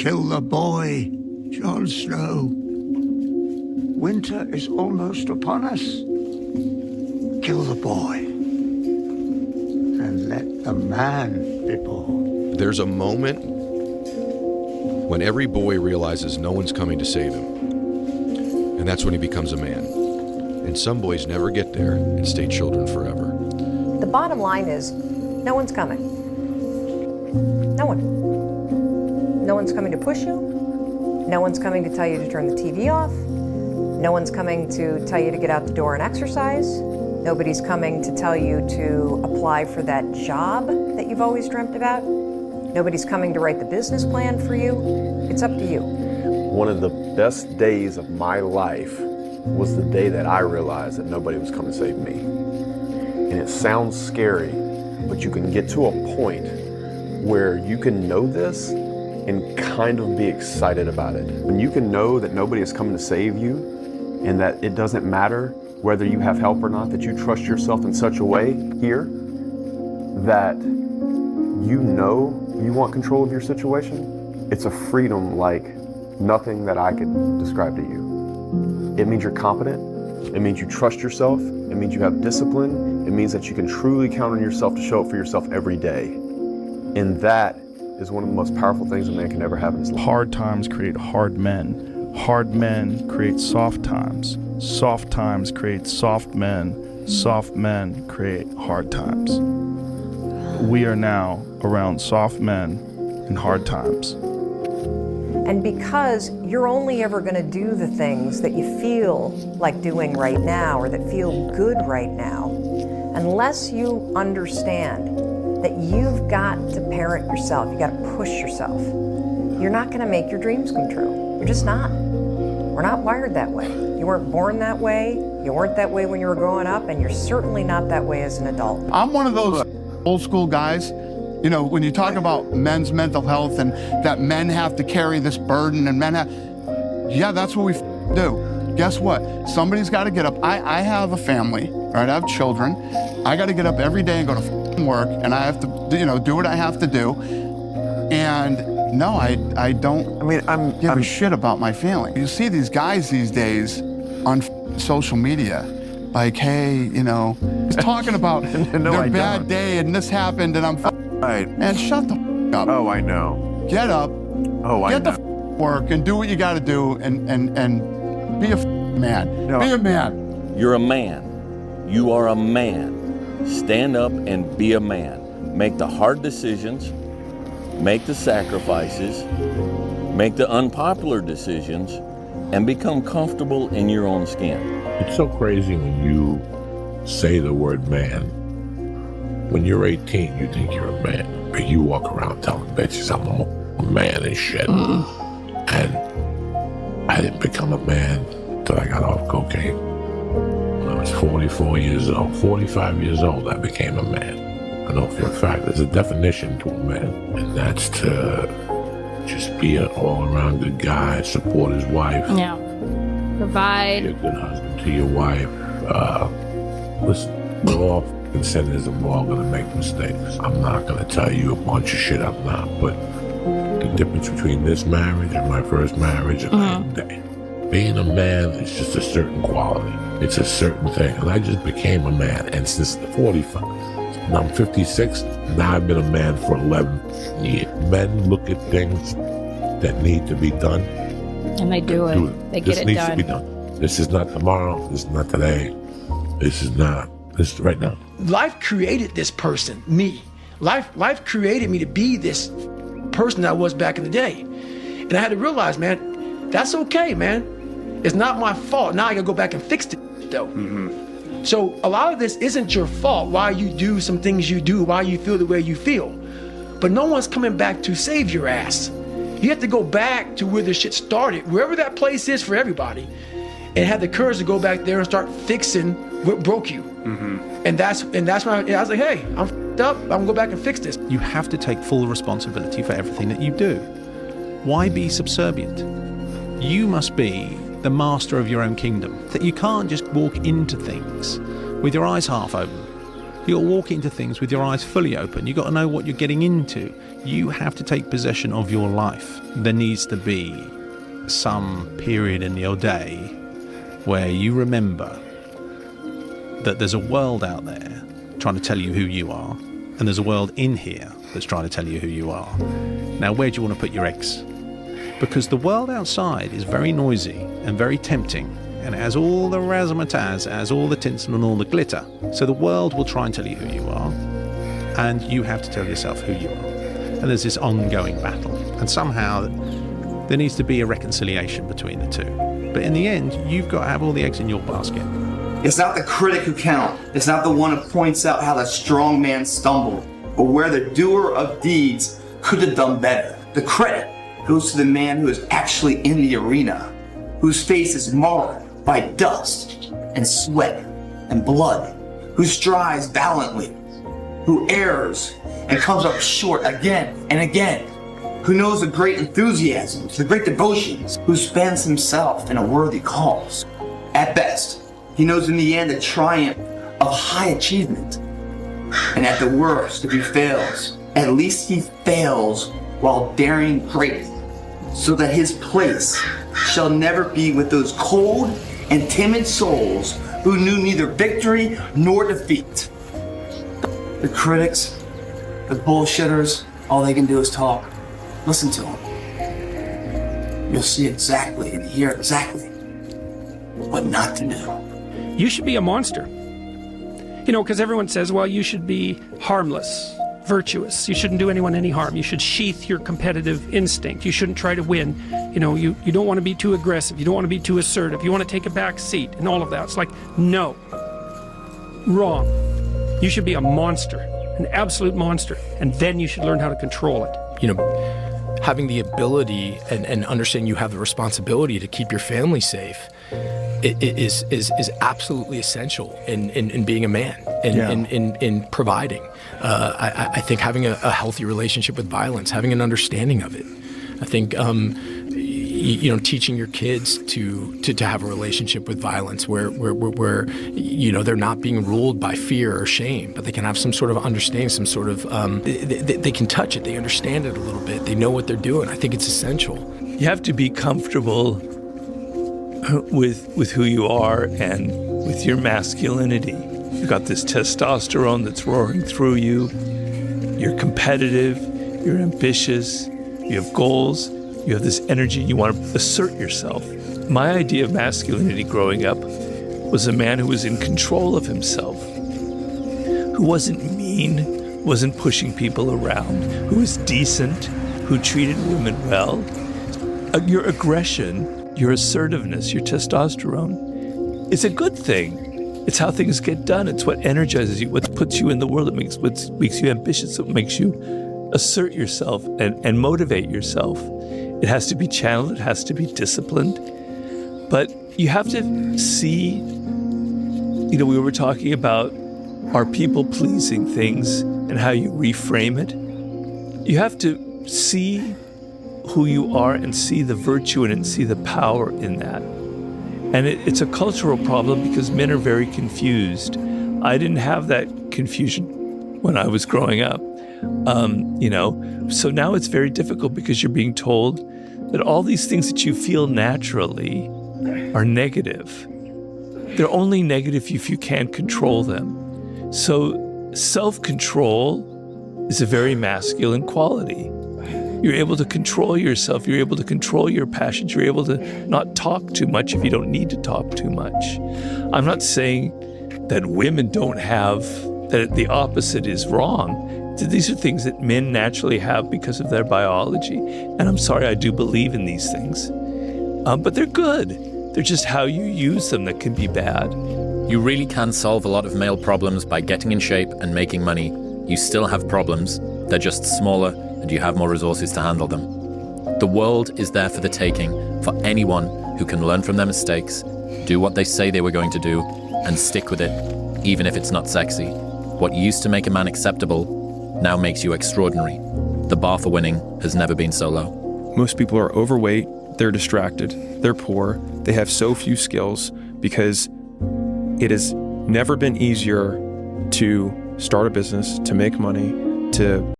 Kill the boy, Jon Snow. Winter is almost upon us. Kill the boy, and let the man be born. There's a moment when every boy realizes no one's coming to save him. And that's when he becomes a man. And some boys never get there and stay children forever. The bottom line is, no one's coming. No one. No one's coming to push you. No one's coming to tell you to turn the TV off. No one's coming to tell you to get out the door and exercise. Nobody's coming to tell you to apply for that job that you've always dreamt about. Nobody's coming to write the business plan for you. It's up to you. One of the best days of my life was the day that I realized that nobody was coming to save me. And it sounds scary, but you can get to a point where you can know this and kind of be excited about it. When you can know that nobody is coming to save you and that it doesn't matter whether you have help or not, that you trust yourself in such a way here that you know you want control of your situation, it's a freedom like nothing that I could describe to you. It means you're competent. It means you trust yourself. It means you have discipline. It means that you can truly count on yourself to show up for yourself every day. And that is one of the most powerful things a man can ever have in his life. Hard times create hard men. Hard men create soft times. Soft times create soft men. Soft men create hard times. We are now around soft men in hard times. And because you're only ever going to do the things that you feel like doing right now or that feel good right now, unless you understand that you've got to parent yourself, you got to push yourself, you're not going to make your dreams come true. You're just not. We're not wired that way. You weren't born that way, you weren't that way when you were growing up, and you're certainly not that way as an adult. I'm one of those old school guys. You know, when you talk about men's mental health and that men have to carry this burden and men have, yeah, that's what we do. Guess what? Somebody's got to get up. I have a family, right? I have children. I got to get up every day and go to work, and I have to, you know, do what I have to do. And no, I don't give a shit about my feelings. You see these guys these days on social media, like, hey, you know, he's talking about their bad day and this happened and I'm right. And shut the up. Oh, I know. Get up. Oh, I know. Get the work and do what you got to do and be a man. No. Be a man. You're a man. You are a man. Stand up and be a man. Make the hard decisions. Make the sacrifices. Make the unpopular decisions. And become comfortable in your own skin. It's so crazy when you say the word man. When you're 18, you think you're a man. But you walk around telling bitches I'm a man and shit. And I didn't become a man until I got off cocaine. When I was 44 years old, 45 years old, I became a man. I know for a fact there's a definition to a man, and that's to just be an all-around good guy, support his wife. Yeah. Provide. Be a good husband to your wife. Listen, we're all sinners and we're all gonna make mistakes. I'm not gonna tell you a bunch of shit I'm not, but the difference between this marriage and my first marriage and night and day. Being a man is just a certain quality. It's a certain thing. And I just became a man. And since 45, now I'm 56, now I've been a man for 11 years. Men look at things that need to be done. And they do it. They get it done. This needs to be done. This is not tomorrow. This is not today. This is not. This is right now. Life created this person, me. Life created me to be this person that I was back in the day. And I had to realize, man, that's okay, man. It's not my fault. Now I gotta go back and fix it, though. So a lot of this isn't your fault, why you do some things you do, why you feel the way you feel. But no one's coming back to save your ass. You have to go back to where the shit started, wherever that place is for everybody, and have the courage to go back there and start fixing what broke you. And that's when I was like, hey, I'm f***ed up. I'm gonna go back and fix this. You have to take full responsibility for everything that you do. Why be subservient? You must be the master of your own kingdom. That you can't just walk into things with your eyes half open. You got to walk into things with your eyes fully open. You got to know what you're getting into. You have to take possession of your life. There needs to be some period in your day where you remember that there's a world out there trying to tell you who you are, and there's a world in here that's trying to tell you who you are. Now, where do you want to put your eggs? Because the world outside is very noisy and very tempting, and it has all the razzmatazz, it has all the tinsel and all the glitter. So the world will try and tell you who you are, and you have to tell yourself who you are. And there's this ongoing battle, and somehow there needs to be a reconciliation between the two. But in the end, you've got to have all the eggs in your basket. It's not the critic who counts. It's not the one who points out how the strong man stumbled, or where the doer of deeds could have done better. The credit goes to the man who is actually in the arena, whose face is marred by dust and sweat and blood, who strives valiantly, who errs and comes up short again and again, who knows the great enthusiasms, the great devotions, who spends himself in a worthy cause. At best, he knows in the end the triumph of high achievement. And at the worst, if he fails, at least he fails while daring greatly, so that his place shall never be with those cold and timid souls who knew neither victory nor defeat. The critics, the bullshitters, all they can do is talk. Listen to them. You'll see exactly and hear exactly what not to do. You should be a monster. You know, because everyone says, well, you should be harmless, virtuous. You shouldn't do anyone any harm. You should sheath your competitive instinct. You shouldn't try to win. You know, you don't want to be too aggressive. You don't want to be too assertive. You want to take a back seat and all of that. It's like, no. Wrong. You should be a monster, an absolute monster. And then you should learn how to control it. You know, having the ability and understanding you have the responsibility to keep your family safe is absolutely essential in being a man and in providing. I think having a healthy relationship with violence, having an understanding of it. I think you know, teaching your kids to have a relationship with violence where you know, they're not being ruled by fear or shame, but they can have some sort of understanding, some sort of they can touch it, they understand it a little bit, they know what they're doing. I think it's essential. You have to be comfortable with who you are and with your masculinity. You've got this testosterone that's roaring through you. You're competitive, you're ambitious, you have goals, you have this energy, you want to assert yourself. My idea of masculinity growing up was a man who was in control of himself, who wasn't mean, wasn't pushing people around, who was decent, who treated women well. Your aggression, your assertiveness, your testosterone, it's a good thing. It's how things get done. It's what energizes you, what puts you in the world, what makes you ambitious, what makes you assert yourself and motivate yourself. It has to be channeled, it has to be disciplined. But you have to see, you know, we were talking about our people-pleasing things and how you reframe it. You have to see who you are and see the virtue in it and see the power in that. And it's a cultural problem because men are very confused. I didn't have that confusion when I was growing up. You know, so now it's very difficult because you're being told that all these things that you feel naturally are negative. They're only negative if you can't control them. So self-control is a very masculine quality. You're able to control yourself. You're able to control your passions. You're able to not talk too much if you don't need to talk too much. I'm not saying that women don't have, that the opposite is wrong. These are things that men naturally have because of their biology. And I'm sorry, I do believe in these things. But they're good. They're just how you use them that can be bad. You really can solve a lot of male problems by getting in shape and making money. You still have problems. They're just smaller and you have more resources to handle them. The world is there for the taking for anyone who can learn from their mistakes, do what they say they were going to do, and stick with it, even if it's not sexy. What used to make a man acceptable now makes you extraordinary. The bar for winning has never been so low. Most people are overweight, they're distracted, they're poor, they have so few skills because it has never been easier to start a business, to make money, to